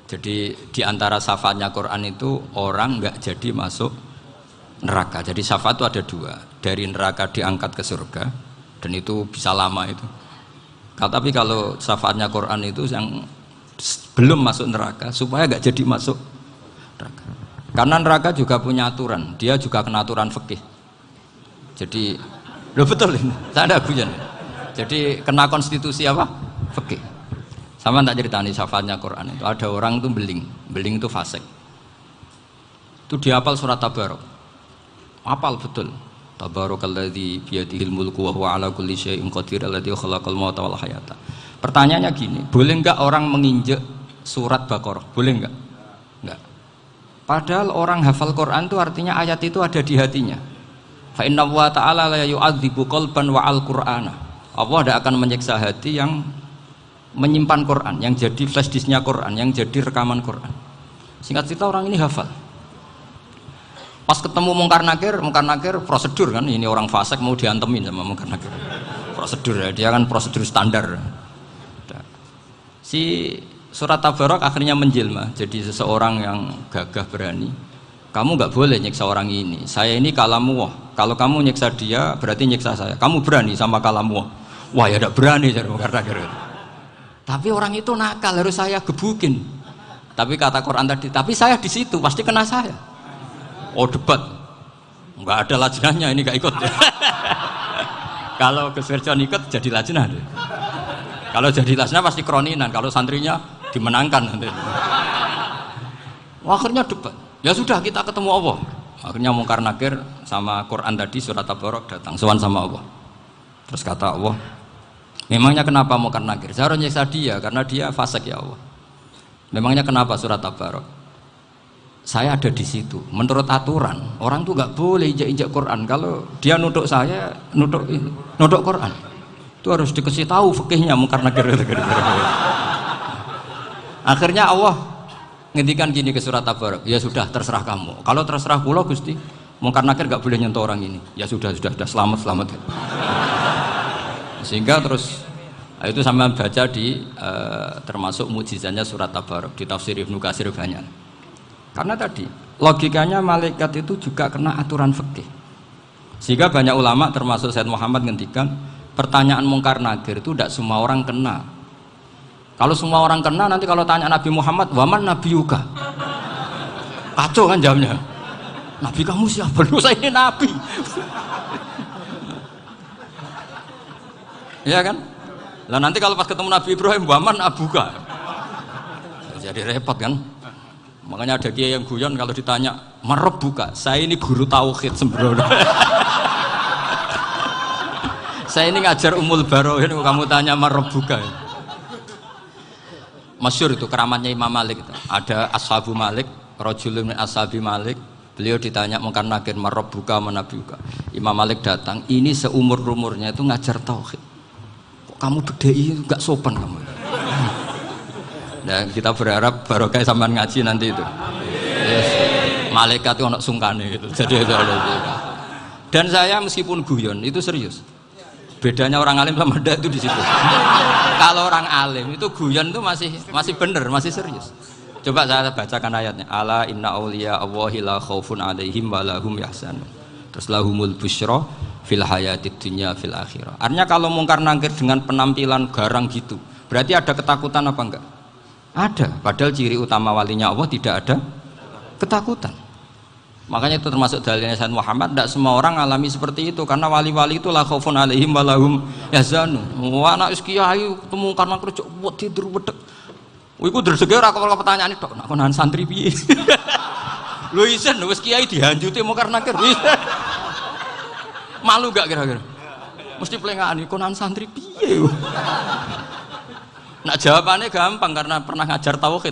Jadi di antara syafaatnya Quran itu orang nggak jadi masuk neraka. Jadi syafaat itu ada dua, dari neraka diangkat ke surga, dan itu bisa lama itu. Tapi kalau syafaatnya Quran itu yang belum masuk neraka supaya nggak jadi masuk neraka. Karena neraka juga punya aturan, dia juga kena aturan fikih. Jadi, lo betul ini, saya ada guyon. Jadi kena konstitusi apa? Fikih. Sama tak ceritani syafaatnya Quran itu ada orang itu beling itu fasik. Itu dia hafal surat Tabarok. Hafal betul. Tabarakalladzi biyadihil mulku wa huwa ala kulli syai'in qadir alladzi khalaqal mauta wal hayata. Pertanyaannya gini, boleh enggak orang menginjek surat Baqarah? Boleh enggak? Enggak. Padahal orang hafal Quran itu artinya ayat itu ada di hatinya. Fa inna wa ta'ala la yu'adzibu qalban wa al-Qur'ana. Allah tidak akan menyiksa hati yang menyimpan Quran, yang jadi flash disknya Quran, yang jadi rekaman Quran. Singkat cerita orang ini hafal. Pas ketemu Mungkar Nakir prosedur kan, ini orang fasik mau diantemin sama Mungkar Nakir. Prosedur ya, dia kan prosedur standar. Si surat Tabarok akhirnya menjelma jadi seseorang yang gagah berani. Kamu nggak boleh nyiksa orang ini. Saya ini kalamullah. Kalau kamu nyiksa dia berarti nyiksa saya. Kamu berani sama kalamullah. Wah ya tidak berani jadi Mungkar Nakir. Tapi orang itu nakal, harus saya gebukin. Tapi kata Quran tadi, tapi saya di situ pasti kena saya. Oh debat, nggak ada lajnahnya, ini nggak ikut. Kalau Gus Wirjon ikut jadi lajnah. Kalau jadi lajnah pasti kroninan. Kalau santrinya dimenangkan nanti. Akhirnya debat. Ya sudah kita ketemu Allah. Akhirnya Mungkar Nakir sama Quran tadi surat Tabarok datang, sowan sama Allah. Terus kata Allah, memangnya kenapa Mungkar Nakir? Saya harus nyiksa dia karena dia fasik ya Allah. Memangnya kenapa surat Tabarok? Saya ada di situ. Menurut aturan orang tuh nggak boleh injak-injak Quran. Kalau dia nutuk saya, nutuk Quran. Itu harus dikasih tahu fikihnya Mungkar Nakir. Akhirnya Allah ngendikan gini ke surat Tabarok. Ya sudah terserah kamu. Kalau terserah kula Gusti, Mungkar Nakir nggak boleh nyentuh orang ini. Ya sudah selamat. Sehingga terus itu sama baca di termasuk mukjizatnya surat Tabarok di tafsir Ibnu Katsir banyak. Karena tadi logikanya malaikat itu juga kena aturan fikih. Sehingga banyak ulama termasuk Said Muhammad ngendikan pertanyaan Mungkar Nakir itu tidak semua orang kena. Kalau semua orang kena nanti kalau tanya Nabi Muhammad, waman nabiyuka? Kacau kan jawabnya. Nabi kamu siapa? Lu saya ini nabi. Ya kan? Lah nanti kalau pas ketemu Nabi Ibrahim, waman abuka? Jadi repot kan? Makanya ada kiai yang guyon kalau ditanya, "Marabbuka?" Saya ini guru tauhid sembrono. Saya ini ngajar Ummul Barohin, kamu tanya Marabbuka. Masyhur itu keramatnya Imam Malik itu. Ada Ashabu Malik, rajulun min ashabi Malik. Beliau ditanya Mungkar Nakir, "Marabbuka manabiuka?" Imam Malik datang, ini seumur-umurnya itu ngajar tauhid. Kok kamu bedai enggak sopan kamu? Dan kita berharap barokah sampean ngaji nanti itu. Yes. Malaikat itu anak sungkane gitu. Jadi itu ada. Dan saya meskipun guyon itu serius. Bedanya orang alim sama ndak itu di situ. Kalau orang alim itu guyon itu masih bener, masih serius. Coba saya bacakan ayatnya. Ala inna auliya Allahi la khaufun alaihim wa lahum yahzanun. Terus lahumul busyra fil hayatid dunya fil akhirah. Artinya kalau Mungkar Nakir dengan penampilan garang gitu, berarti ada ketakutan apa enggak? Ada, padahal ciri utama walinya Allah tidak ada ketakutan. Makanya itu termasuk dalilnya Sayyid Muhammad, tidak semua orang alami seperti itu karena wali-wali itu la khaufun alaihim wa lahum yahzanun. Wah anak kiai ketemu karena kerja wedi tidur wedek. Iku dresege ora kok pertanyaan tok, nak konan santri piye? Lho isen wis kiai dihanjuti Mungkar Nakir. Malu gak kira-kira? Mesti pelengahan konan santri piye? Nah jawabannya gampang karena pernah ngajar tauhid.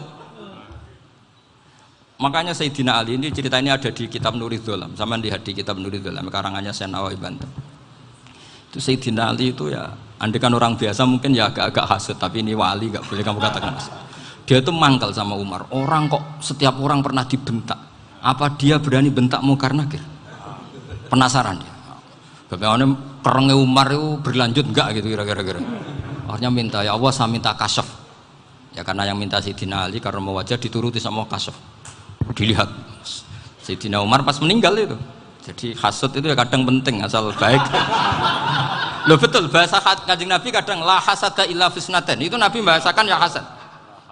Makanya Sayyidina Ali ini cerita ini ada di kitab Nurul Dzolam. Sama lihat di kitab Nurul Dzolam karangannya Syekh Nawawi Banten. Itu Sayyidina Ali itu ya, andekan orang biasa mungkin ya agak-agak hasut, tapi ini wali gak boleh kamu katakan hasut. Dia itu mangkal sama Umar. Orang kok setiap orang pernah dibentak. Apa dia berani bentak Mungkar Nakir? Penasaran dia. Bagaimana kerengnya Umar itu berlanjut enggak gitu kira-kira. Akhirnya minta, ya Allah saya minta kasyaf. Ya karena yang minta Sayyidina Ali karena mau wajah dituruti sama kasuf. Dilihat Sayyidina Umar pas meninggal itu. Jadi hasud itu ya kadang penting asal baik. Loh betul bahasa Kanjeng Nabi kadang la hasada illa fisnaten. Itu Nabi membahasakan ya hasad.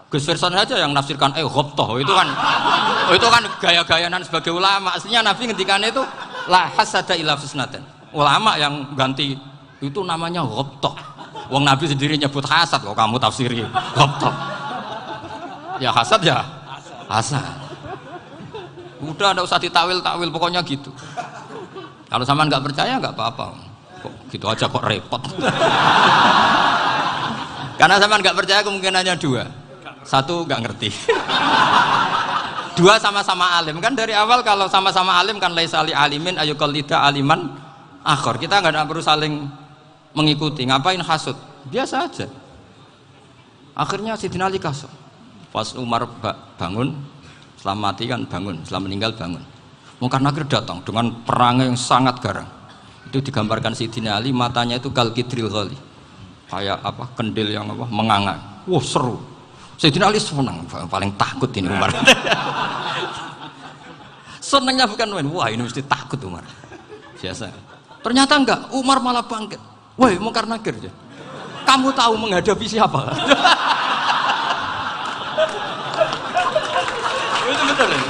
Gus Verson saja yang nafsirkan ghobtoh itu kan gaya-gayanan sebagai ulama. Aslinya Nabi ngendikannya itu la hasada illa fisnaten. Ulama yang ganti itu namanya ghobtoh. Wong Nabi sendiri nyebut hasad kok kamu tafsiri ghobtoh. Ya hasad ya hasad. Udah enggak usah ditawil-tawil pokoknya gitu. Kalau sampean nggak percaya nggak apa-apa. Kok gitu aja kok repot. Karena sampean nggak percaya kemungkinannya dua. Satu nggak ngerti. Dua sama-sama alim kan dari awal kalau sama-sama alim kan laisali alimin ayuqallida aliman akhor. Kita nggak perlu saling mengikuti. Ngapain hasud? Biasa aja. Akhirnya Sayyidina Ali kasut. Pas Umar bangun, setelah mati kan bangun, setelah meninggal bangun. Munkar Nakir datang dengan perang yang sangat garang. Itu digambarkan Sayyidina Ali matanya itu kal kidril ghali. Kayak apa? Kendil yang apa? Menganga. Wah, seru. Sayyidina Ali senang, paling takut ini Umar. Senangnya bukan main. Wah, ini mesti takut Umar. Biasa. Ternyata enggak, Umar malah bangkit. Woi, Munkar Nakir. Kamu tahu menghadapi siapa? Itu betul ya?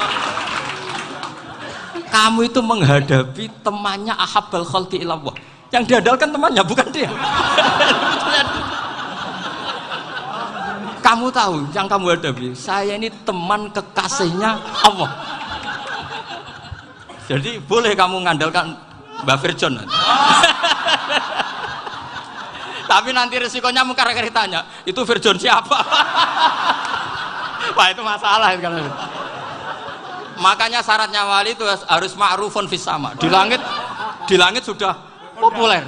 Kamu itu menghadapi temannya ahabbal khalqi ilallah. Yang diandalkan temannya bukan dia. Kamu tahu yang kamu hadapi, saya ini teman kekasihnya Allah. Jadi boleh kamu mengandalkan Mbak Virjon. Tapi nanti resikonya Munkar Nakir tanya, itu Virjon siapa? Wah itu masalah kan. Makanya syaratnya wali itu harus ma'rufun fis sama. Di langit sudah populer.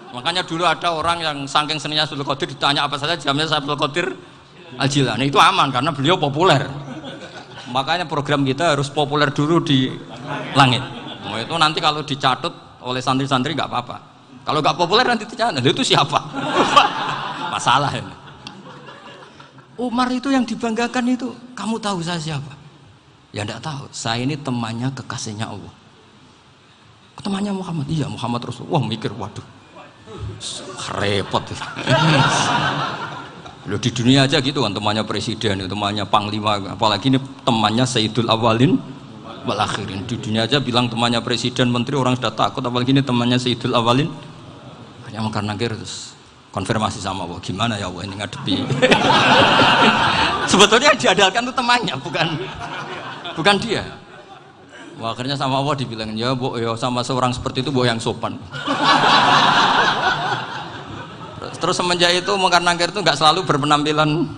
Makanya dulu ada orang yang saking seninya Abdul Qadir ditanya apa saja jamnya Abdul Qadir Al-Jilani itu aman karena beliau populer. Makanya program kita harus populer dulu di langit. Nah, itu nanti kalau dicatut oleh santri-santri nggak apa-apa. Kalau nggak populer nanti dicatat itu siapa? Masalah ini. Umar itu yang dibanggakan itu, kamu tahu saya siapa? Ya enggak tahu, saya ini temannya kekasihnya Allah. Temannya Muhammad, iya Muhammad Rasulullah. Wah mikir, waduh, repot. Loh di dunia aja gitu kan, temannya presiden, temannya panglima, apalagi ini temannya Sayyidul Awalin wal Akhirin. Di dunia aja bilang temannya presiden, menteri, orang sudah takut, apalagi ini temannya Sayyidul Awalin. Hanya Munkar Nakir terus konfirmasi sama Allah, gimana ya Allah ini ngadepi. Sebetulnya yang diandalkan itu temannya, bukan dia. Wah, akhirnya sama Allah dibilang, ya bu, ya sama seorang seperti itu bu yang sopan. Terus semenjak itu Munkar Nakir itu nggak selalu berpenampilan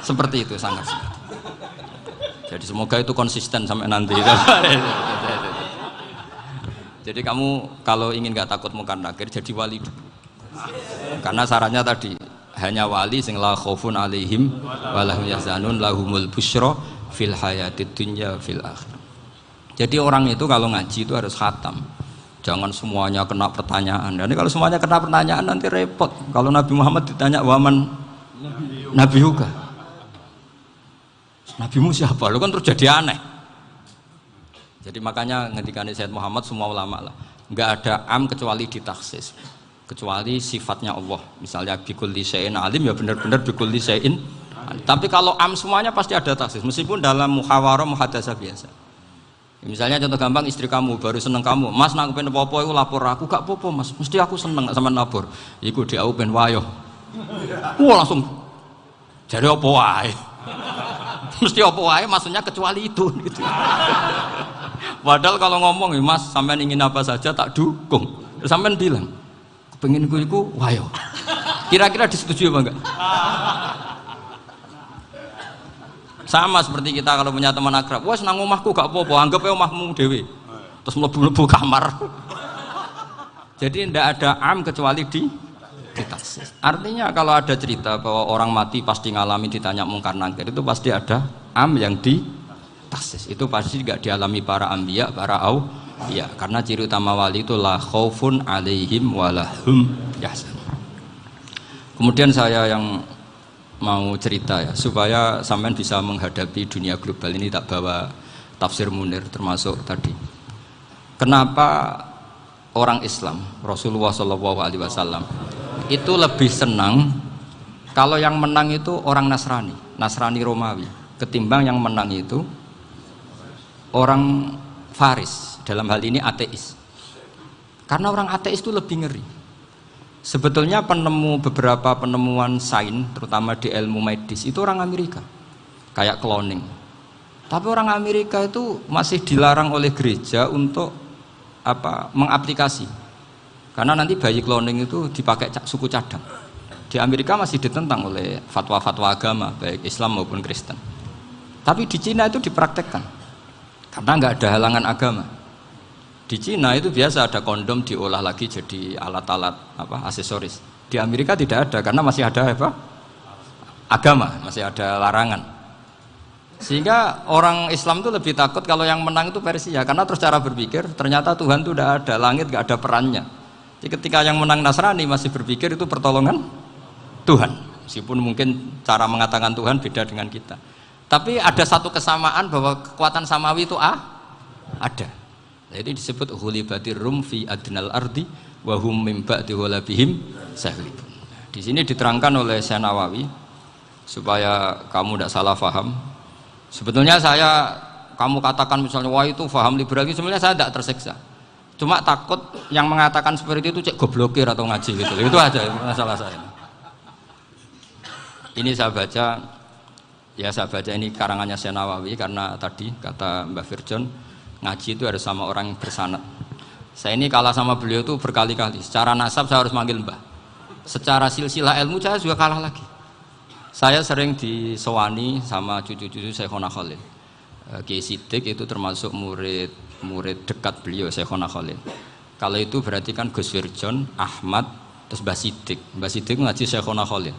seperti itu, sangat. Jadi semoga itu konsisten sampai nanti. Jadi kamu kalau ingin nggak takut Munkar Nakir, jadi wali dulu. Karena syaratnya tadi hanya wali sing la khaufun alaihim wa lahum yahzanun lahumul busyra fil hayatid dunya fil akhir. Jadi orang itu kalau ngaji itu harus khatam. Jangan semuanya kena pertanyaan. Dan kalau semuanya kena pertanyaan nanti repot. Kalau Nabi Muhammad ditanya waman Nabi juga. Nabimu siapa? Lu kan terus jadi aneh. Jadi makanya ngendikane Sayyid Muhammad semua ulama lah, enggak ada am kecuali ditaksis. Kecuali sifatnya Allah, misalnya bikulli syai'in alim ya benar-benar bikulli syai'in. Tapi kalau am semuanya pasti ada taksis, meskipun dalam muhawarah muhadasah biasa. Misalnya contoh gampang, istri kamu baru seneng kamu, mas nak pengen popo itu lapor aku, gak popo mas, mesti aku seneng sama lapor. Iku dia pengen wayo, wah langsung jadi apa wae, mesti apa wae, maksudnya kecuali itu. Gitu. Padahal kalau ngomong, mas sampean ingin apa saja tak dukung, sampean bilang. Pengen iku wayo. Kira-kira disetujui apa enggak? Sama seperti kita kalau punya teman akrab, wah senang omahku gak apa-apa, anggap ya omahmu dewe. Terus mlebu-mlebu kamar. Jadi tidak ada am kecuali ditaksis. Artinya kalau ada cerita bahwa orang mati pasti ngalami ditanya Munkar Nakir, itu pasti ada am yang ditaksis. Itu pasti enggak dialami para anbiya, para ya, karena ciri utama wali itu la khaufun alaihim walahum yahzanun. Kemudian saya yang mau cerita ya supaya sampean bisa menghadapi dunia global ini. Tak bawa tafsir Munir termasuk tadi. Kenapa orang Islam Rasulullah SAW itu lebih senang kalau yang menang itu orang Nasrani Romawi ketimbang yang menang itu orang Faris, dalam hal ini ateis. Karena orang ateis itu lebih ngeri. Sebetulnya beberapa penemuan sains, terutama di ilmu medis, itu orang Amerika, kayak cloning. Tapi orang Amerika itu masih dilarang oleh gereja untuk mengaplikasi. Karena nanti bayi cloning itu dipakai suku cadang. Di Amerika masih ditentang oleh fatwa-fatwa agama, baik Islam maupun Kristen. Tapi di Cina itu dipraktekkan. Karena nggak ada halangan agama. Di Cina itu biasa ada kondom diolah lagi jadi alat-alat aksesoris. Di Amerika tidak ada karena masih ada agama, masih ada larangan. Sehingga orang Islam itu lebih takut kalau yang menang itu Persia, karena terus cara berpikir ternyata Tuhan itu tidak ada, langit nggak ada perannya. Jadi ketika yang menang Nasrani masih berpikir itu pertolongan Tuhan, meskipun mungkin cara mengatakan Tuhan beda dengan kita. Tapi ada satu kesamaan bahwa kekuatan samawi itu ada. Nah, itu disebut ghulibatir rum fi adnal ardi wa hum mim ba'di ghalabihim sahlibun. Di sini diterangkan oleh Syekh Nawawi supaya kamu tidak salah paham. Sebetulnya kamu katakan misalnya wah itu paham liberalisme, sebenarnya saya tidak tersiksa. Cuma takut yang mengatakan seperti itu cek goblokir atau ngaji gitu. Itu aja masalah saya. Ini saya baca ini karangannya Syekh Nawawi, karena tadi kata Mbah Firjon ngaji itu harus sama orang yang bersanad. Saya ini kalah sama beliau itu berkali-kali. Secara nasab saya harus manggil Mbah. Secara silsilah ilmu saya juga kalah lagi. Saya sering disewani sama cucu-cucu Syekhona Khalil. Kiai Siddiq itu termasuk murid dekat beliau, Syekhona Khalil. Kalau itu berarti kan Gus Firjon, Ahmad, terus Mbah Siddiq. Mbah Siddiq ngaji Syekhona Khalil.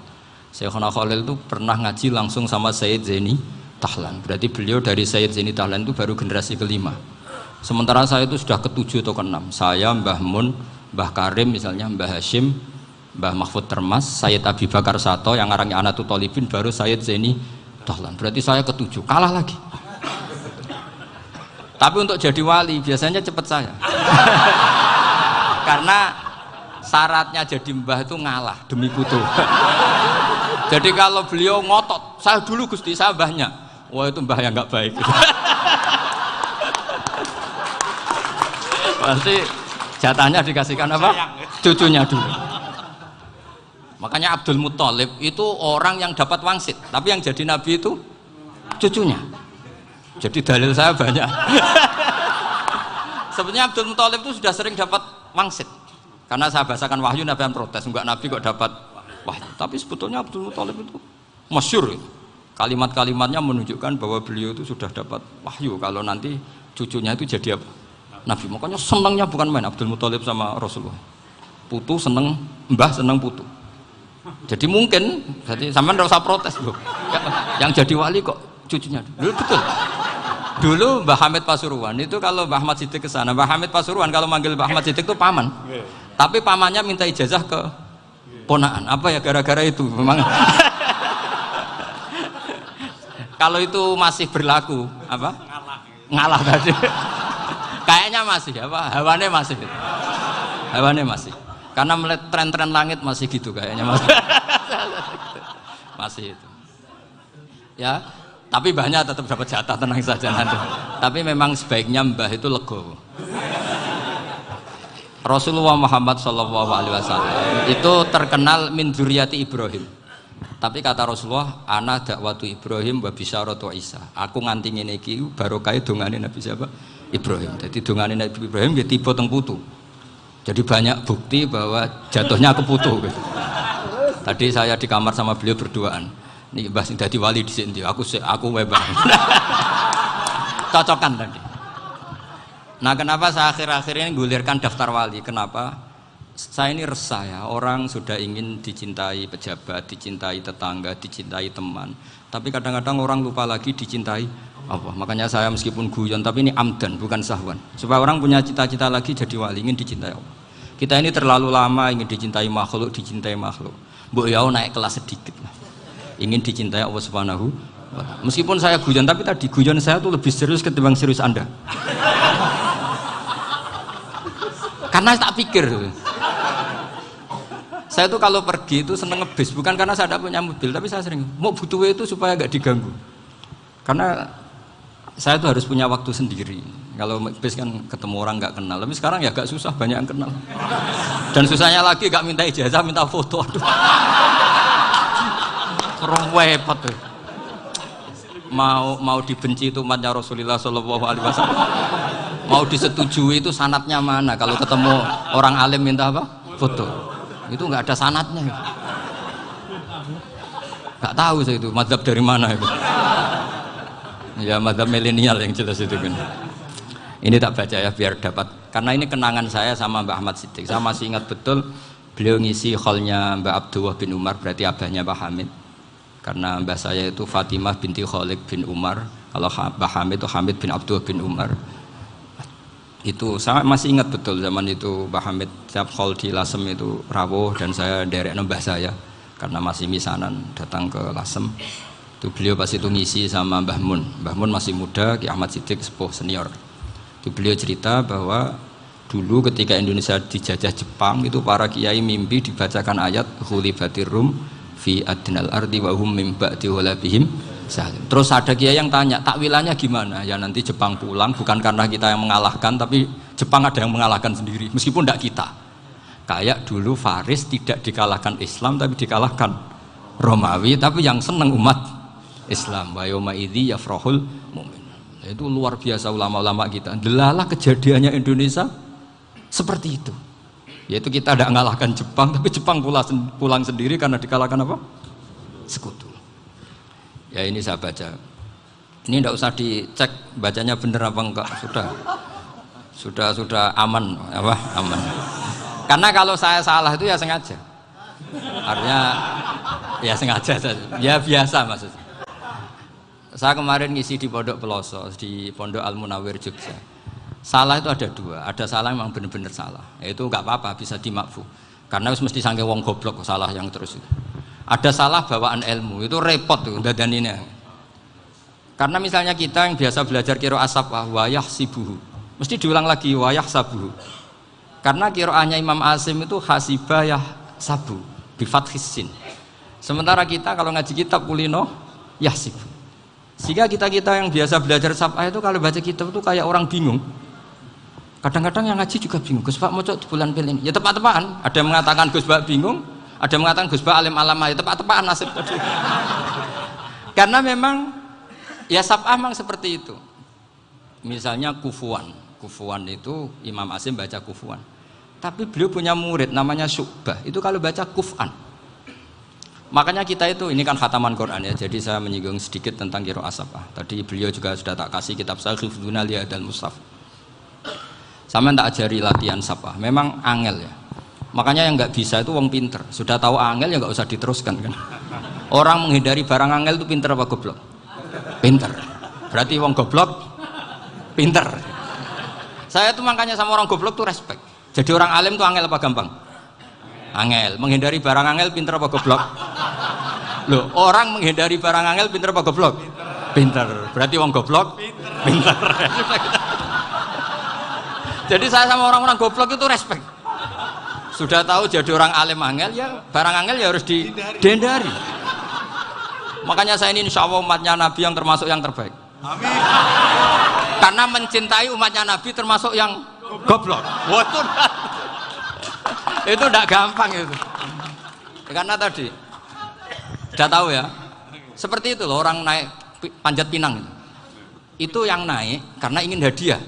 Syekhona Khalil itu pernah ngaji langsung sama Sayyid Zaini Tahlan. Berarti beliau dari Sayyid Zaini Tahlan itu baru generasi kelima. Sementara saya itu sudah ke-7 atau ke-6. Saya, Mbah Mun, Mbah Karim misalnya, Mbah Hashim, Mbah Mahfud Termas, Sayyid Abi Bakar Sato yang arangnya Anatul Tolibin, baru Sayyid Zaini Tahlan. Berarti saya ke-7, kalah lagi. Tapi untuk jadi wali biasanya cepat saya. Karena syaratnya jadi mbah itu ngalah demi putu. Jadi kalau beliau ngotot, saya dulu Gusti, saya mbahnya. Wah itu mbah yang nggak baik. Pasti jatahnya dikasihkan apa? Cucunya dulu. Makanya Abdul Muthalib itu orang yang dapat wangsit, tapi yang jadi nabi itu cucunya. Jadi dalil saya banyak. Sebenarnya Abdul Muthalib itu sudah sering dapat wangsit. Karena saya bahasakan wahyu, Nabi yang protes, enggak nabi kok dapat wahyu. Tapi sebetulnya Abdul Muthalib itu masyhur. Kalimat-kalimatnya menunjukkan bahwa beliau itu sudah dapat wahyu kalau nanti cucunya itu jadi apa? Nabi. Makanya senangnya bukan main Abdul Muthalib sama Rasulullah. Putu seneng, mbah seneng putu. Jadi mungkin, jadi sampean enggak usah protes loh. Yang jadi wali kok cucunya. Dulu betul. Dulu Mbah Hamid Pasuruan itu kalau Mbah Ahmad Siddiq ke sana, Mbah Hamid Pasuruan kalau manggil Mbah Ahmad Siddiq itu paman. Tapi pamannya minta ijazah ke ponaan. Apa ya gara-gara itu memang. Kalau itu masih berlaku apa? Ngalah tadi. Kayaknya masih apa? Hawane masih. Karena melihat tren-tren langit masih gitu kayaknya masih. Masih itu. Ya, tapi mbahnya tetap dapat jatah, tenang saja nanti. Tapi memang sebaiknya mbah itu legowo. Rasulullah Muhammad SAW itu terkenal min dzurriyyati Ibrahim. Tapi kata Rasulullah, ana dakwatu Ibrahim wa bisyaratu Isa. Aku nganti ngene iki barokah dongane Nabi siapa? Ibrahim. Jadi dongane Nabi Ibrahim nggih tiba teng putu. Jadi banyak bukti bahwa jatuhnya ke putu gitu. Tadi saya di kamar sama beliau berduaan. Nih Mbah sing dadi wali dhisik ndi? Aku wae Mbah. Cocokan tadi. Nah, kenapa saya akhir-akhir ini gulirkan daftar wali? Kenapa? Saya ini resah ya, orang sudah ingin dicintai pejabat, dicintai tetangga, dicintai teman. Tapi kadang-kadang orang lupa lagi dicintai Allah. Makanya saya meskipun guyon, tapi ini amdan, bukan sahwan. Supaya orang punya cita-cita lagi jadi wali, ingin dicintai Allah. Kita ini terlalu lama ingin dicintai makhluk. Mbok ya naik kelas sedikit lah. ingin dicintai Allah Subhanahu wa Ta'ala. Meskipun saya guyon, tapi tadi guyon saya tuh lebih serius ketimbang serius Anda. Karena tak pikir. Saya tuh kalau pergi itu seneng ngebis, bukan karena saya tidak punya mobil, tapi saya sering mau butuh itu supaya gak diganggu. Karena saya tuh harus punya waktu sendiri. Kalau bis kan ketemu orang nggak kenal, tapi sekarang ya agak susah, banyak yang kenal. Dan susahnya lagi gak minta ijazah, minta foto. Aduh. Repot tuh. Mau dibenci itu umatnya Rasulullah Shallallahu Alaihi Wasallam. Mau disetujui itu sanatnya mana? Kalau ketemu orang alim minta apa? Foto. Itu nggak ada sanatnya. Nggak tahu saya itu mazhab dari mana itu. Ya mazhab milenial yang jelas itu kan. Ini tak baca ya biar dapat, karena ini kenangan saya sama Mbak Ahmad Siddiq. Saya masih ingat betul beliau ngisi kholnya Mbak Abdullah bin Umar, berarti abahnya Mbak Hamid. Karena mbah saya itu Fatimah binti Khalid bin Umar, kalau Mbak Hamid itu Hamid bin Abdullah bin Umar. Itu saya masih ingat betul zaman itu Mbah Hamid siap khol di Lasem itu rawuh, dan saya derek mbah saya karena masih misanan datang ke Lasem. Itu beliau pas itu ngisi sama Mbah Mun. Mbah Mun masih muda, Ki Ahmad Siddiq sepuh senior. Itu beliau cerita bahwa dulu ketika Indonesia dijajah Jepang itu para kiai mimpi dibacakan ayat ghulibatir rum fi adnal ardi wa hum min ba'di ghalabihim. Terus ada kiai yang tanya, takwilannya gimana? Ya nanti Jepang pulang bukan karena kita yang mengalahkan, tapi Jepang ada yang mengalahkan sendiri, meskipun tidak kita. Kayak dulu Faris tidak dikalahkan Islam, tapi dikalahkan Romawi, tapi yang senang umat Islam. Wa yauma idzi yafrahul mu'min. Itu luar biasa ulama-ulama kita. Delalah kejadiannya Indonesia seperti itu. Yaitu kita tidak mengalahkan Jepang, tapi Jepang pulang sendiri karena dikalahkan apa? Sekutu. Ya ini saya baca. Ini tidak usah dicek bacanya benar apa enggak, sudah aman apa? Aman. Karena kalau saya salah itu ya sengaja. Artinya ya sengaja saja. Ya biasa maksudnya. Saya kemarin ngisi di Pondok Peloso, di Pondok Al Munawir Jogja. Salah itu ada dua, ada salah memang benar-benar salah. Itu enggak apa-apa, bisa dimakfu. Karena mesti sangke wong goblok salah yang terus itu. Ada salah bawaan ilmu, itu repot tuh dadaninnya. Karena misalnya kita yang biasa belajar qiraah sabah wayah sibuhu, mesti diulang lagi wayah sabuhu. Karena qiraahnya Imam Asim itu hasibah yah sabu bi fathis sin. Sementara kita kalau ngaji kitab kulino yahsibu. Sehingga kita yang biasa belajar sabah itu kalau baca kitab itu kayak orang bingung. Kadang-kadang yang ngaji juga bingung. Gus Pak mau di bulan pilih ini. Ya tepat-tepatan. Ada yang mengatakan Gus Pak bingung, ada yang mengatakan Gus Pak alim alamah. Ya tepat-tepatan nasib tadi. Karena memang ya sabah memang seperti itu. Misalnya kufuan. Kufuan itu Imam Asim baca kufuan. Tapi beliau punya murid namanya Syu'bah. Itu kalau baca kuf'an. Makanya kita itu, ini kan khataman Quran ya, jadi saya menyinggung sedikit tentang qiraah sabah. Tadi beliau juga sudah tak kasih kitab saya Hifdzuna li Hadal Mushaf. Sama tak ajari latihan sabah, memang angel ya. Makanya yang nggak bisa itu wong pinter, sudah tahu angel ya nggak usah diteruskan kan. Orang menghindari barang angel itu pinter apa goblok? Pinter. Berarti wong goblok pinter. Saya tuh makanya sama orang goblok tuh respect. Jadi orang alim tuh angel apa gampang? Angel. Menghindari barang angel pinter apa goblok? Loh, orang menghindari barang angel pinter apa goblok? Pinter. Berarti wong goblok pinter. Jadi saya sama orang-orang goblok itu respect. Sudah tahu jadi orang alim angel ya barang angel ya harus dihindari. Makanya saya ini insya Allah umatnya Nabi yang termasuk yang terbaik. Amin. Karena mencintai umatnya Nabi termasuk yang goblok. Waduh. Itu tidak gampang itu. Karena tadi sudah tahu ya. Seperti itu loh orang naik Panjat Pinang itu yang naik karena ingin hadiah.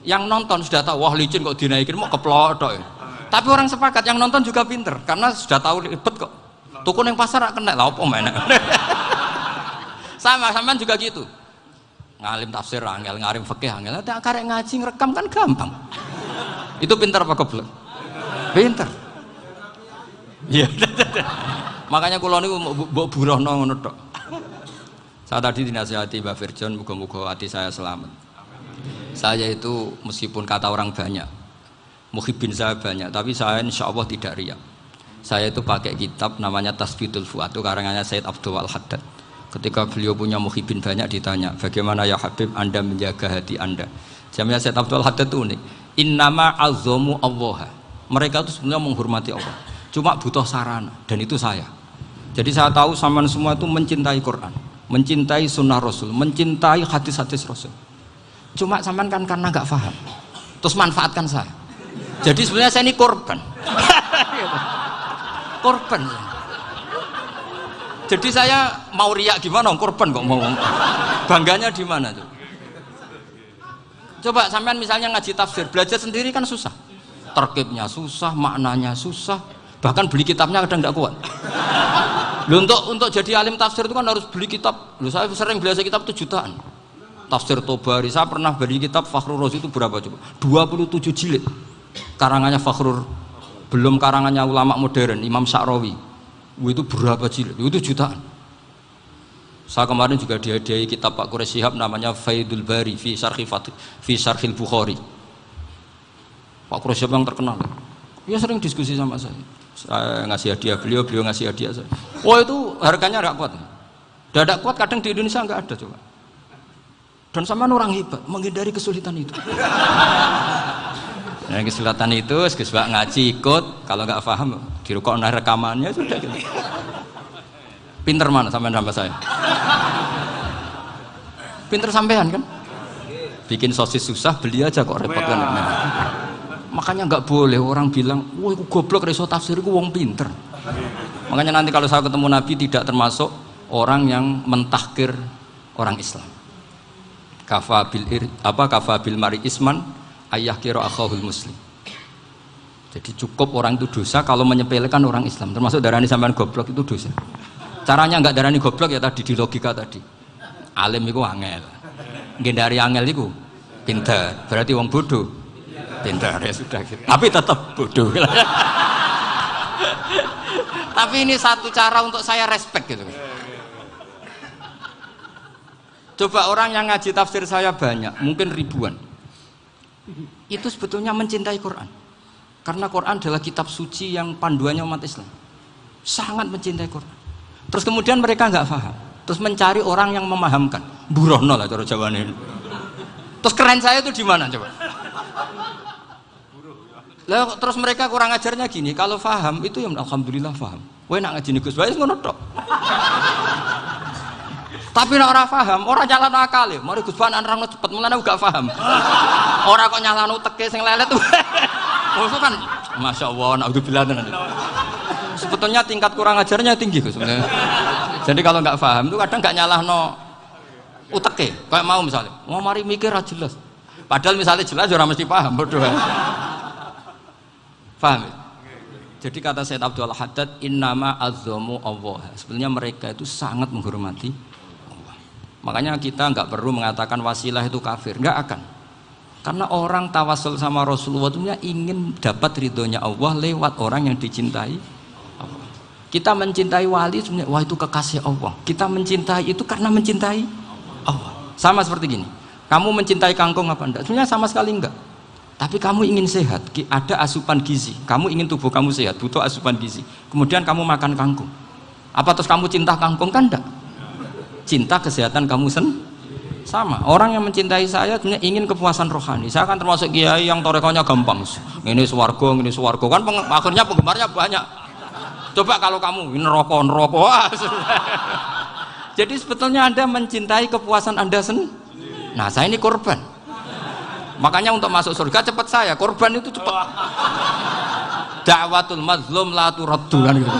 Yang nonton sudah tahu wah licin kok dinaikin mau keplodok ya. Tapi orang sepakat yang nonton juga pinter karena sudah tahu ribet kok. Tukun yang pasar kena lah apa mana. Sama juga gitu. Ngalim tafsir angel, ngalim fikih angel. Ada karek ngaji ngerekam kan gampang. Itu pinter apa goblok? Pinter. Iya. Makanya kula niku mbok burohno ngono tok. Saya tadi dinasihati Mbak Firjon, muga-muga hati saya selamat. Saya itu meskipun kata orang banyak, muhibbin saya banyak, tapi saya insya Allah tidak riya. Saya itu pakai kitab namanya Tasbitul Fuad, itu karangannya Said Abdul Al-Haddad. Ketika beliau punya muhibin banyak ditanya, bagaimana ya Habib Anda menjaga hati Anda? Jamnya Said Abdul Al-Haddad itu unik. Innama azzamu Allah. Mereka itu sebenarnya menghormati Allah. Cuma butuh sarana, dan itu saya. Jadi saya tahu sampean semua itu mencintai Quran, mencintai sunnah Rasul, mencintai hadis-hadis Rasul. Cuma sampean kan karena nggak paham, terus manfaatkan saya. Jadi sebenarnya saya ini korban. Korban. Jadi saya mau riak gimana? Korban kok mau. Bangganya di mana tuh? Coba sampean misalnya ngaji tafsir, belajar sendiri kan susah. Terkibnya susah, maknanya susah. Bahkan beli kitabnya kadang nggak kuat. Loh, untuk jadi alim tafsir itu kan harus beli kitab. Loh, saya sering belajar kitab itu jutaan. Tafsir Tobari, saya pernah beli kitab Fakhrur Razi itu berapa coba? 27 jilid. Karangannya Fakhrur, belum karangannya ulama modern Imam Sya'rawi. Itu berapa jilid? Itu jutaan. Saya kemarin juga dihadiahi kitab Pak Quraish Shihab namanya Faidul Bari fi Syarhil Bukhari. Pak Quraish Shihab yang terkenal. Dia sering diskusi sama saya. Saya ngasih hadiah beliau ngasih hadiah saya. Oh itu harganya nggak kuat. Tidak kuat kadang di Indonesia nggak ada coba. Dan sama orang hebat menghindari kesulitan itu. Nah, kesulitan itu, sebab ngaji ikut, kalau nggak paham dirukok rekamannya sudah gitu. Pinter mana sampean sama saya? Pinter sampean kan? Bikin sosis susah, beli aja kok repot kan? Nah, makanya nggak boleh orang bilang, wah aku goblok reso tafsir, aku wong pinter. Makanya nanti kalau saya ketemu Nabi tidak termasuk orang yang mentahkir orang Islam. Kafabil mari isman ayah kira akhahul muslim. Jadi cukup orang itu dosa kalau menyepelekan orang Islam, termasuk darani sampean goblok itu dosa. Caranya nggak darani goblok ya tadi di logika tadi. Alim itu angel, gendari angel itu pinter, berarti wong bodoh pinter ya sudah gitu. Tapi tetap bodoh. Tapi ini satu cara untuk saya respect gitu. Coba orang yang ngaji tafsir saya banyak, mungkin ribuan. Itu sebetulnya mencintai Quran. Karena Quran adalah kitab suci yang panduannya umat Islam. Sangat mencintai Quran. Terus kemudian mereka nggak paham. Terus mencari orang yang memahamkan. Burono lah cara Jawane. Terus keren saya itu di mana coba? Lah terus mereka kurang ajarnya gini, kalau paham itu ya alhamdulillah paham. Kowe nak ngaji Gus Bae ngono tok. Tapi nek ora paham, ora nyalano akal. Mari Gus Bae nerangno cepet, mulane gak paham. Ora kok nyalano teke sing lelet. Maksud kan masyaallah naudzubillah tenan. Sebetulnya tingkat kurang ajarnya tinggi Gus sebenarnya. Jadi kalau nggak paham itu kadang nggak nyalahno uteke. Kayak mau misalnya, mau mari mikir ra jelas. Padahal misalnya jelas ora mesti paham, bodoh. Paham? Jadi kata Said Abdul Haddad, innama azzamu Allah. Sebenarnya mereka itu sangat menghormati Allah. Makanya kita nggak perlu mengatakan wasilah itu kafir, nggak akan. Karena orang tawasul sama Rasulullah itu ingin dapat ridhonya Allah lewat orang yang dicintai Allah. Kita mencintai wali sebenarnya, wah itu kekasih Allah. Kita mencintai itu karena mencintai Allah. Sama seperti gini, kamu mencintai kangkung apa enggak? Sebenarnya sama sekali enggak. Tapi kamu ingin sehat, ada asupan gizi. Kamu ingin tubuh kamu sehat, butuh asupan gizi. Kemudian kamu makan kangkung. Apa terus kamu cinta kangkung kan enggak? Cinta kesehatan kamu sama. Orang yang mencintai saya sebenarnya ingin kepuasan rohani. Saya kan termasuk kiai yang torekonya gampang. Ini swarga kan akhirnya penggemarnya banyak. Coba kalau kamu ini neraka. Jadi sebetulnya Anda mencintai kepuasan Anda sendiri. Nah, saya ini korban. Makanya untuk masuk surga cepat saya. Korban itu cepat. Da'watul mazlum la turaddu kan gitu.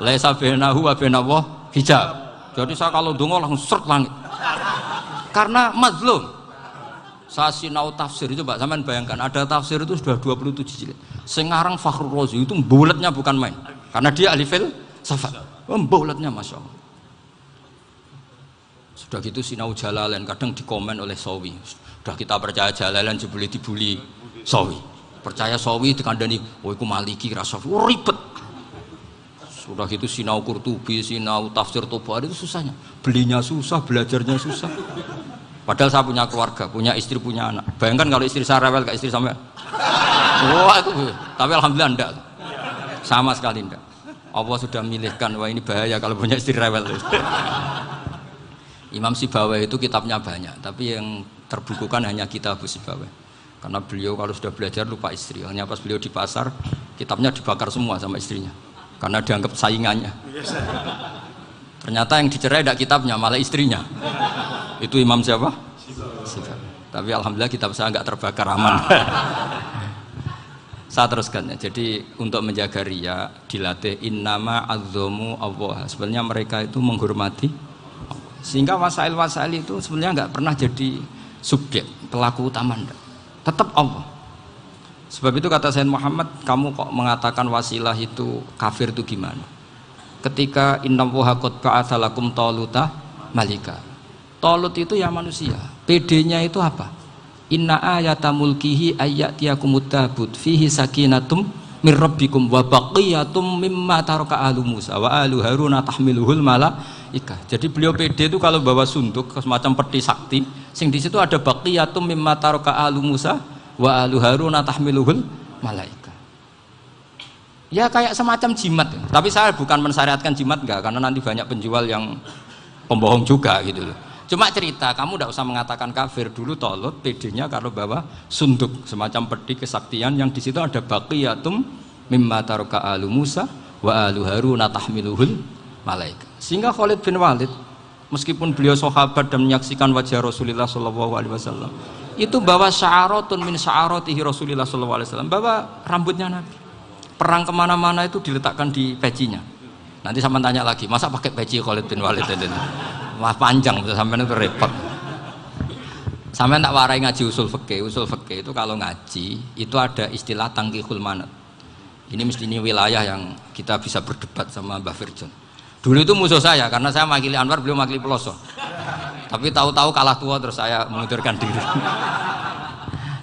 Laisa bainahu wa bainallah hijab. Jadi saya kalau dongo langsung seret langit. Karena mazlum. Saya sinau tafsir itu Pak, sampean bayangkan ada tafsir itu sudah 27 jilid. Sekarang Fakhrur Razi itu bulatnya bukan main. Karena dia ahli filsafat. Bulatnya Masya Allah. Sudah gitu sinau Jalalain kadang dikomen oleh Sawi. Sudah kita percaya Jalalain jebule dibuli Sawi. Percaya Sawi dikandani, "Oh iku Maliki ra Sawi." Oh, ribet. Sudah gitu sinau Qurtubi, sinau tafsir Tobari itu susahnya. Belinya susah, belajarnya susah. Padahal saya punya keluarga, punya istri, punya anak. Bayangkan kalau istri saya rewel kayak istri sampai. Wah itu. Tapi alhamdulillah enggak. Sama sekali enggak. Allah sudah milihkan, wah ini bahaya kalau punya istri rewel. Imam Sibawai itu kitabnya banyak, tapi yang terbukukan hanya kitab Sibawai. Karena beliau kalau sudah belajar lupa istri. Hanya pas beliau di pasar, kitabnya dibakar semua sama istrinya. Karena dianggap saingannya. Ternyata yang dicerai tidak kitabnya, malah istrinya. Itu Imam siapa? Sibawai. Tapi alhamdulillah kitab saya nggak terbakar, aman. Saya teruskan ya. Jadi untuk menjaga riya dilatih innama azzamu Allah. Sebenarnya mereka itu menghormati Allah. Sehingga wasail-wasail itu sebenarnya nggak pernah jadi subjek pelaku utama, tetap Allah. Sebab itu kata Sayyid Muhammad, kamu kok mengatakan wasilah itu kafir itu gimana? Ketika innallaha qad ba'atsa lakum taluta malika. Talut itu ya manusia. PD-nya itu apa? Inna ayata mulkihi ayyatiyakumut tabut fihi sakinatum mir rabbikum wa baqiyatum mimma taraka alu Musa wa alu Haruna tahmiluhul malaika. Jadi beliau PD itu kalau bawa sunduk semacam peti sakti, sing di situ ada baqiyatum mimma taraka alu Musa wa alu Haruna tahmiluhul malaika. Ya kayak semacam jimat. Tapi saya bukan mensyariatkan jimat enggak, karena nanti banyak penjual yang pembohong juga gitu loh. Cuma cerita, kamu tidak usah mengatakan kafir. Dulu Talut PD-nya kalau bawa sunduk semacam peti kesaktian yang di situ ada baqiyatum mimma taraka alu Musa wa alu Haruna tahmiluhul malaika. Sehingga Khalid bin Walid meskipun beliau sahabat dan menyaksikan wajah Rasulullah SAW, itu bawa sya'aratun min sya'aratihi Rasulullah SAW, bawa rambutnya Nabi. Perang kemana-mana itu diletakkan di pecinya. Nanti sama tanya lagi, masa pakai peci Khalid bin Walid ini? Wah panjang, sampai itu repot. Sampai tak warai ngaji usul fikih. Usul fikih itu kalau ngaji itu ada istilah tangkihul manat. Ini mesti ini wilayah yang kita bisa berdebat sama Mbah Firjon. Dulu itu musuh saya karena saya makili Anwar, beliau makili Peloso. Tapi tahu-tahu kalah tua terus saya mengundurkan diri.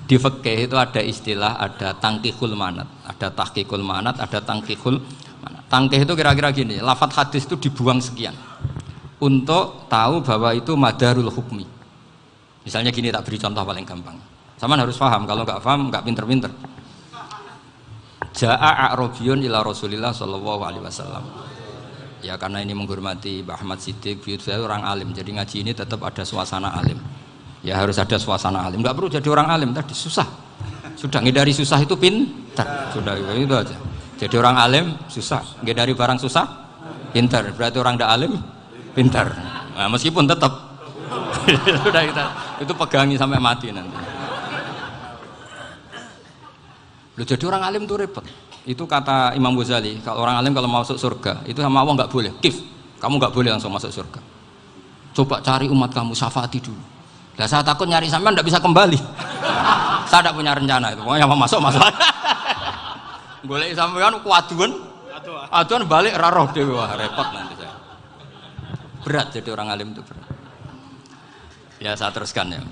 Di fikih itu ada istilah, ada tangkihul manat, ada tahqiqul manat, ada tangkihul manat. Tangkih itu kira-kira gini, lafadz hadis itu dibuang sekian untuk tahu bahwa itu madarul hukmi. Misalnya gini, tak beri contoh paling gampang. Sama harus paham, kalau nggak paham nggak pinter-pinter. Ja'a a'rabiyun ila Rasulillah sallallahu alaihi wasallam. Ya karena ini menghormati Mbah Ahmad Siddiq, saya orang alim, jadi ngaji ini tetap ada suasana alim. Ya harus ada suasana alim. Nggak perlu jadi orang alim tadi, susah. Sudah ngedari susah itu pintar. Sudah itu aja. Jadi orang alim susah, ngedari barang susah pintar. Berarti orang tidak alim pintar. Nah, meskipun tetap sudah itu pegangi sampai mati nanti. Loh, jadi orang alim itu repot. Itu kata Imam Ghazali, kalau orang alim kalau mau masuk surga itu sama Allah nggak boleh. Kif, kamu nggak boleh langsung masuk surga. Coba cari umat kamu, syafaati dulu. Nah, saya takut nyari sampean nggak bisa kembali. Saya tidak punya rencana itu. Pokoknya mau masuk. Golek sampean kuaduan balik raroh dewe, wah repot nanti saya. Berat jadi orang alim itu berat. Ya saya teruskan ya.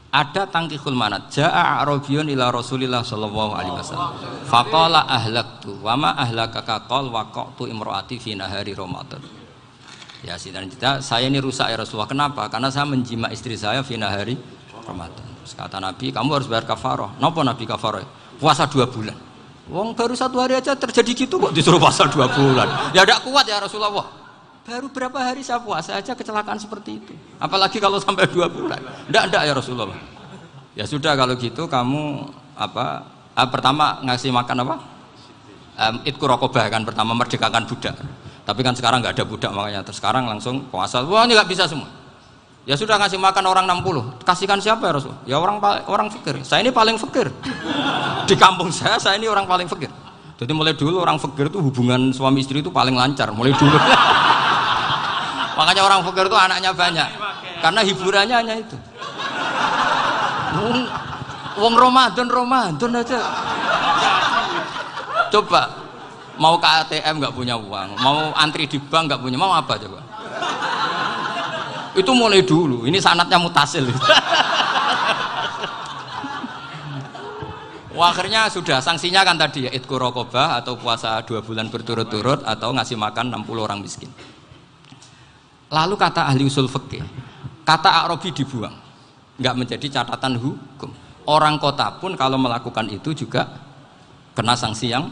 Ada tangkihul manat. Ja'a a'rabiyun ila Rasulillah sallallahu alaihi wasallam. Faqala ahlaktu wa ma ahlakaka qal waqatu imraati fi nahari Ramadan. Ya cerita, saya ini rusak ya Rasulullah. Kenapa? Karena saya menjima istri saya fi nahari Ramadan. Terus kata Nabi, kamu harus bayar kafarah. Napa Nabi kafarah? Puasa 2 bulan. Wong baru 1 hari aja terjadi gitu kok disuruh puasa 2 bulan. Ya tidak kuat ya Rasulullah. Baru berapa hari saya puasa aja kecelakaan seperti itu. Apalagi kalau sampai 2 bulan. Enggak ya Rasulullah. Ya sudah kalau gitu kamu pertama ngasih makan apa? Idku raqabah kan, pertama merdekakan budak. Tapi kan sekarang nggak ada budak makanya terus sekarang langsung puasa. Wah ini nggak bisa semua. Ya sudah ngasih makan orang 60. Kasihkan siapa ya Rasul? Ya orang fakir. Saya ini paling fakir. Di kampung saya ini orang paling fakir. Jadi mulai dulu orang fakir itu hubungan suami istri itu paling lancar mulai dulu. Makanya orang fakir itu anaknya banyak karena hiburannya hanya itu. Wong Ramadan aja. Coba mau ke ATM nggak punya uang, mau antri di bank nggak punya, mau apa coba? Itu mulai dulu. Ini sanatnya mutasil. Wah, akhirnya sudah sanksinya kan tadi ya idku raqabah atau puasa 2 bulan berturut-turut atau ngasih makan 60 orang miskin. Lalu kata ahli usul fikih, kata a'rabi dibuang, nggak menjadi catatan hukum. Orang kota pun kalau melakukan itu juga kena sanksi yang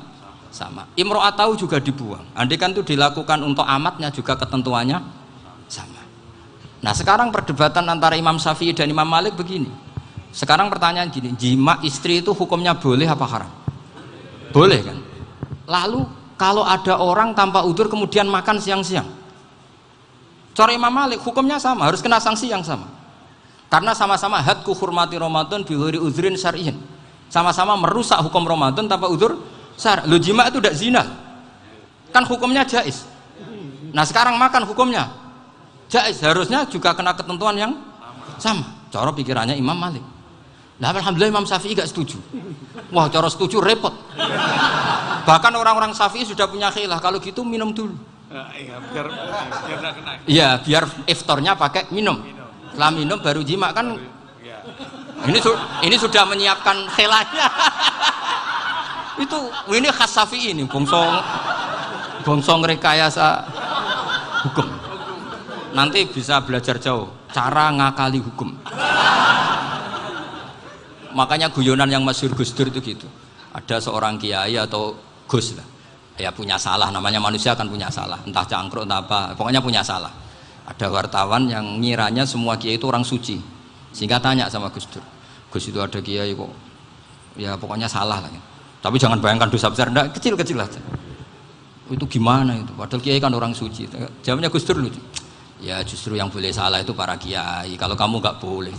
sama. Imro'atahu juga dibuang. Andai kan itu dilakukan untuk amatnya juga ketentuannya sama. Nah sekarang perdebatan antara Imam Syafi'i dan Imam Malik begini. Sekarang pertanyaan gini, jima istri itu hukumnya boleh apa haram? Boleh kan? Lalu kalau ada orang tanpa udzur kemudian makan siang-siang, cara Imam Malik hukumnya sama, harus kena sanksi yang sama. Karena sama-sama hadku hurmati Ramadan bi ghairi udzrin syar'iyyin. Sama-sama merusak hukum Ramadan tanpa udzur syar'. Lo jima itu tidak zina. Kan hukumnya jaiz. Nah, sekarang makan hukumnya jaiz, harusnya juga kena ketentuan yang sama. Cara pikirannya Imam Malik. Nah, alhamdulillah Imam Syafi'i gak setuju. Wah, cara setuju repot. Bahkan orang-orang Syafi'i sudah punya khilaf, kalau gitu minum dulu. Iya, biar gak kena. Iya, biar iftarnya pakai minum. Setelah minum baru jima kan. Ini sudah menyiapkan khilafnya. Ini khas Syafi'i ini, bongsong rekayasa hukum. Nanti bisa belajar jauh cara ngakali hukum. Makanya guyonan yang masyhur Gus Dur itu gitu. Ada seorang kiai atau Gus lah, ya punya salah, namanya manusia kan punya salah, entah cangkruk entah apa, pokoknya punya salah. Ada wartawan yang ngiranya semua kiai itu orang suci, sehingga tanya sama Gus Dur, Gus itu ada kiai kok, ya pokoknya salah lah. Tapi jangan bayangkan dosa besar, enggak, kecil-kecil aja. Itu gimana itu? Padahal kiai kan orang suci. Jawabnya Gus Dur lucu. Ya justru yang boleh salah itu para kiai. Kalau kamu nggak boleh.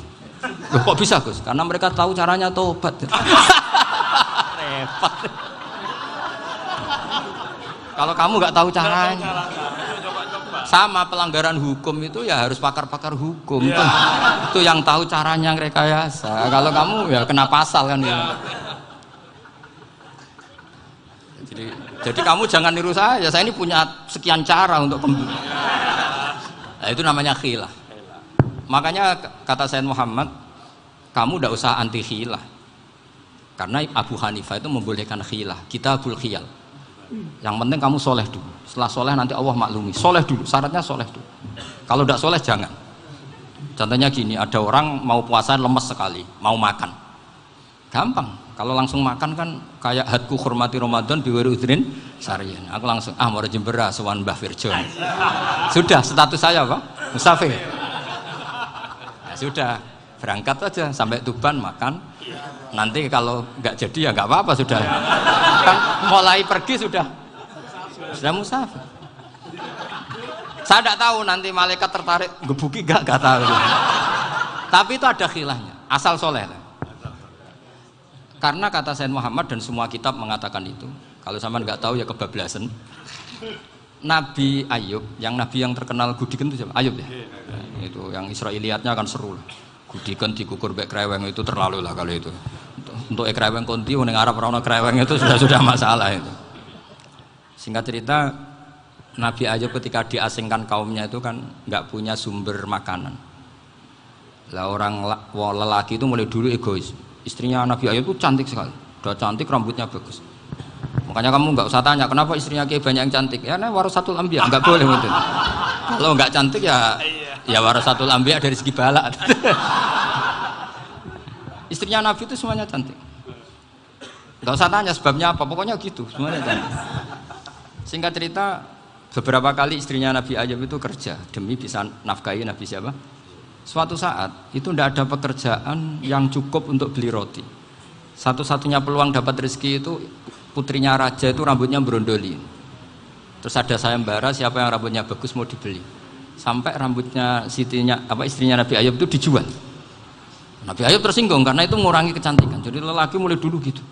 Loh, kok bisa Gus? Karena mereka tahu caranya tobat. Repot. Kalau kamu nggak tahu caranya. Sama pelanggaran hukum itu ya harus pakar-pakar hukum. Itu yang tahu caranya rekayasa. Kalau kamu ya kena pasal kan ya. Jadi kamu jangan niru saya ini punya sekian cara untuk nah, itu namanya khilah. Makanya kata Sayyid Muhammad, kamu tidak usah anti khilah, karena Abu Hanifah itu membolehkan khilah, kitabul khiyal. Yang penting kamu soleh dulu, setelah soleh nanti Allah maklumi. Soleh dulu, syaratnya soleh dulu. Kalau tidak soleh jangan. Contohnya gini, ada orang mau puasa lemes sekali, mau makan, gampang. Kalau langsung makan kan kayak hadku hormati Ramadan biwari udrin syar'iyyin. Aku langsung mau jembera sowan Mbah Firjon. Sudah status saya apa? Musafir. Ya sudah, berangkat aja sampai Tuban makan. Nanti kalau nggak jadi ya nggak apa-apa sudah. Kan mulai pergi sudah musafir. Saya tidak tahu nanti malaikat tertarik gebuki nggak tahu. Tapi itu ada khilafnya. Asal soleh lah. Karena kata Sayyid Muhammad dan semua kitab mengatakan itu. Kalau sama nggak tahu ya kebablasan. Nabi Ayub, yang terkenal Gudiken itu siapa? Ayub ya. Itu yang Israiliyatnya akan seru lah. Gudiken dikukur bek kreweng itu terlalu lah kalau itu. Untuk kreweng konti ning Arab ora ono kreweng itu sudah masalah itu. Singkat cerita, Nabi Ayub ketika diasingkan kaumnya itu kan nggak punya sumber makanan. Lah orang lelaki itu mulai dulu egois. Istrinya Nabi Ayub itu cantik sekali, udah cantik, rambutnya bagus. Makanya kamu nggak usah tanya kenapa istrinya Kiai banyak yang cantik. Ya, warasatul anbiya, nggak boleh gitu. Kalau nggak cantik ya warasatul anbiya dari segi balak. Istrinya Nabi itu semuanya cantik. Nggak usah tanya sebabnya apa, pokoknya gitu, semuanya cantik. Singkat cerita, beberapa kali istrinya Nabi Ayub itu kerja demi bisa nafkahi Nabi siapa? Suatu saat itu tidak ada pekerjaan yang cukup untuk beli roti. Satu-satunya peluang dapat rezeki itu putrinya raja itu rambutnya berondoli. Terus ada sayembara siapa yang rambutnya bagus mau dibeli. Sampai rambutnya istrinya Nabi Ayub itu dijual. Nabi Ayub tersinggung karena itu mengurangi kecantikan. Jadi lelaki mulai dulu gitu.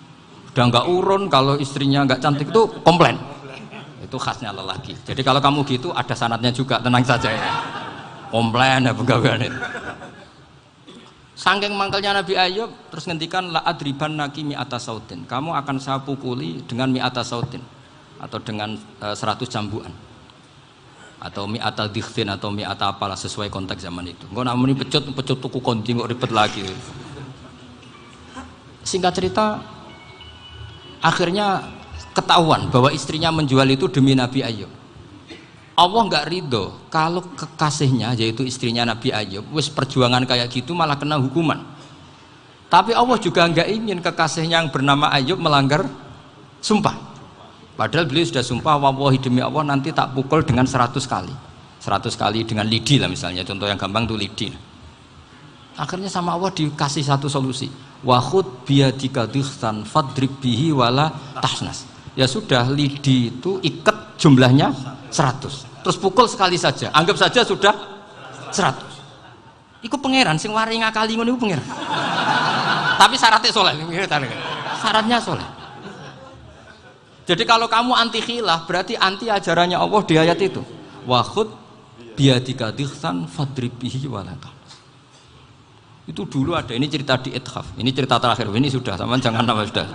Udah nggak urun kalau istrinya nggak cantik itu komplain. Itu khasnya lelaki. Jadi kalau kamu gitu ada sanatnya juga, tenang saja ya. Komplain ya pegawai itu. Saking mangkelnya Nabi Ayub terus ngendikan la adriban naki mi'ata sautin. Kamu akan saya pukuli dengan mi'ata sautin atau dengan 100 cambukan. Atau mi'ata dikhtin atau mi'ata apalah sesuai konteks zaman itu. Engko nak muni pecut tuku konti kok ribet lagi. Singkat cerita akhirnya ketahuan bahwa istrinya menjual itu demi Nabi Ayub. Allah nggak ridho kalau kekasihnya yaitu istrinya Nabi Ayub wis perjuangan kayak gitu malah kena hukuman. Tapi Allah juga nggak ingin kekasihnya yang bernama Ayub melanggar sumpah. Padahal beliau sudah sumpah, wallahi demi Allah nanti tak pukul dengan 100 kali. 100 kali dengan lidi lah misalnya, contoh yang gampang tuh lidi. Akhirnya sama Allah dikasih satu solusi. Wa khud biyadika dikhsan fadrib bihi wala tahnas. Ya sudah, lidi itu ikat jumlahnya 100. Terus pukul sekali saja. Anggap saja sudah 100. Iku pangeran sing wari ngakali ngono iku pangeran. Tapi syaratnya soleh. Syaratnya soleh. Jadi kalau kamu anti khilaf berarti anti ajarannya Allah di ayat itu. Wa khud biyadika dikhsan fadrib bihi wala tahnas. Itu dulu ada, ini cerita di Ithaf, ini cerita terakhir, ini sudah, sama jangan nama sudah.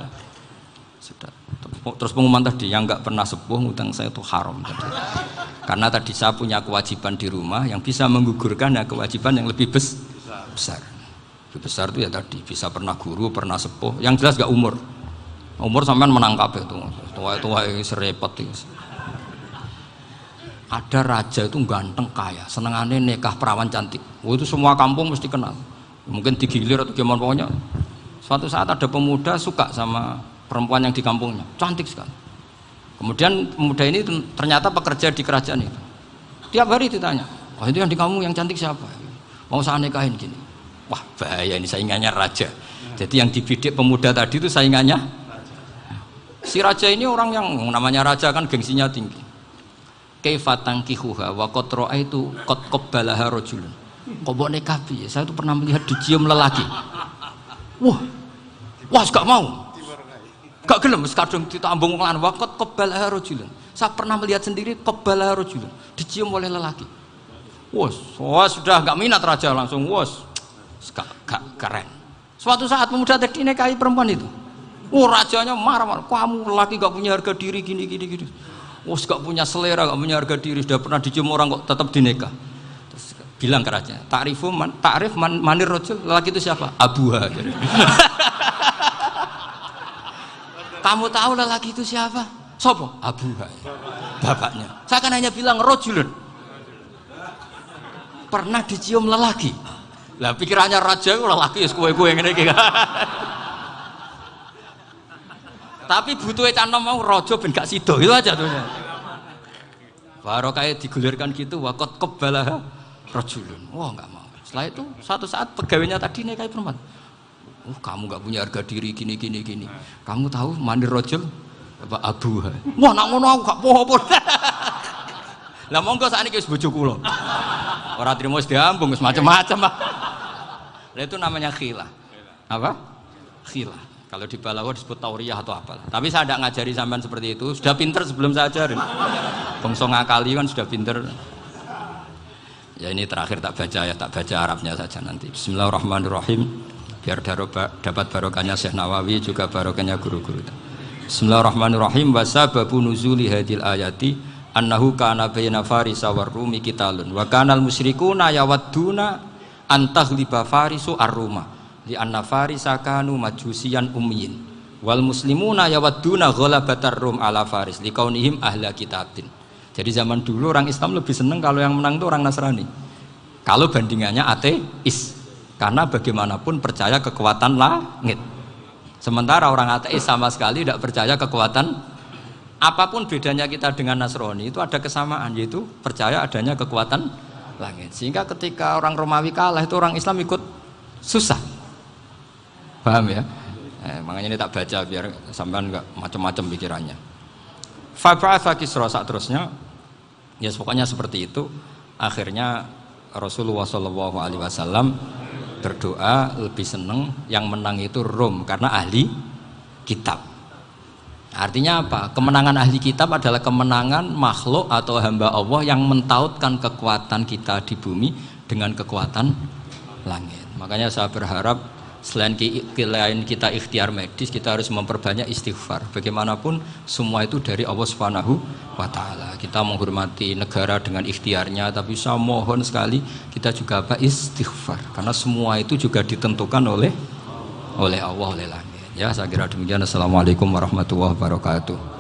Terus pengumuman tadi, yang nggak pernah sepuh ngutang saya itu haram tadi. Karena tadi saya punya kewajiban di rumah yang bisa menggugurkan ya kewajiban yang lebih besar. Lebih besar itu ya tadi, bisa pernah guru, pernah sepuh, yang jelas nggak umur. Umur sampean menang kabeh itu, tua-tua serepot itu. Ada raja itu ganteng kaya, senengannya nikah perawan cantik. Oh, itu semua kampung mesti kenal. Mungkin digilir atau gimana pokoknya. Suatu saat ada pemuda suka sama perempuan yang di kampungnya, cantik sekali. Kemudian pemuda ini ternyata pekerja di kerajaan itu. Tiap hari ditanya, wah itu yang di kamu yang cantik siapa? Mau saya nikahin gini. Wah bahaya ini, saingannya raja. Jadi yang dibidik pemuda tadi itu saingannya. Si raja ini orang yang namanya raja kan gengsinya tinggi. Kaifatang kihuha wa qad ra'aitu qad qabbalaha rajulun. Kok mbok nikah piye? Saya tuh pernah melihat dicium lelaki. Wah, gak mau. Gak gelem wis kadung ditambung lan waqat qabbalaha rajulun. Saya pernah melihat sendiri qabbalaha rajulun, dicium oleh lelaki. Wah, sudah gak minat raja langsung gak keren. Suatu saat pemuda tadi nikahi perempuan itu. Rajanya marah-marah. Kamu lelaki gak punya harga diri gini. Gak punya selera, gak punya harga diri, sudah pernah dicium orang kok tetap dinikah. Bilang ke raja, ta'rif manir rajul, lelaki itu siapa? Abuha. Kamu tahu lelaki itu siapa? Sopo? Abuha. Bapaknya. Saya kan hanya bilang rajulun. Pernah dicium lelaki. Lah pikirannya raja itu lelaki ya kue-kue ngene iki. Tapi butuhe canom mau raja ben gak sida itu aja tuh. Baru kayak digulirkan gitu waqat qabbalah rajulun. Wah nggak mau. Setelah itu suatu saat pegawainya tadi nikahi perempuan. Kamu nggak punya harga diri gini. Kamu tahu mandir rajul apa abuha. Wah nak ngono aku gak apa-apa. Lah monggo sakniki wis bojo kula. Ora trimo wis diambung wis macam-macam. Lah itu namanya khilah. Apa? Khilah. Kalau di Balaghah disebut tauriyah atau apalah. Tapi saya tidak ngajari sampean seperti itu. Sudah pinter sebelum saya ajarin. Bangsa ngakali kan sudah pinter. Ya ini terakhir tak baca Arabnya saja nanti. Bismillahirrahmanirrahim. Biar dapat barokahnya Syekh Nawawi juga barokahnya guru-guru. Bismillahirrahmanirrahim. Wa sababu nuzuli hadil ayati annahu kana baina farisa war rumi qitalun wa kana al musyrikuuna yawadduna an taghliba farisu ar-ruma li anna farisa kanu majusiyan ummiyin wal muslimuna yawadduna ghalabatar rum ala faris liqaunihim ahla kitabin. Jadi zaman dulu orang Islam lebih senang kalau yang menang itu orang Nasrani. Kalau bandingannya ateis, karena bagaimanapun percaya kekuatan langit. Sementara orang ateis sama sekali tidak percaya kekuatan. Apapun bedanya kita dengan Nasrani itu ada kesamaan, yaitu percaya adanya kekuatan langit. Sehingga ketika orang Romawi kalah itu orang Islam ikut susah. Paham ya? Makanya ini tak baca biar sampean enggak macam-macam pikirannya. Fab'atha Kisra saat terusnya, ya pokoknya seperti itu. Akhirnya Rasulullah SAW berdoa lebih senang yang menang itu Rom karena ahli kitab. Artinya apa? Kemenangan ahli kitab adalah kemenangan makhluk atau hamba Allah yang mentautkan kekuatan kita di bumi dengan kekuatan langit. Makanya saya berharap selain kita ikhtiar medis, kita harus memperbanyak istighfar. Bagaimanapun semua itu dari Allah Subhanahu wa Ta'ala. Kita menghormati negara dengan ikhtiarnya, tapi saya mohon sekali kita juga istighfar, karena semua itu juga ditentukan oleh Allah, oleh langit. Ya, saya kira demikian. Assalamualaikum warahmatullahi wabarakatuh.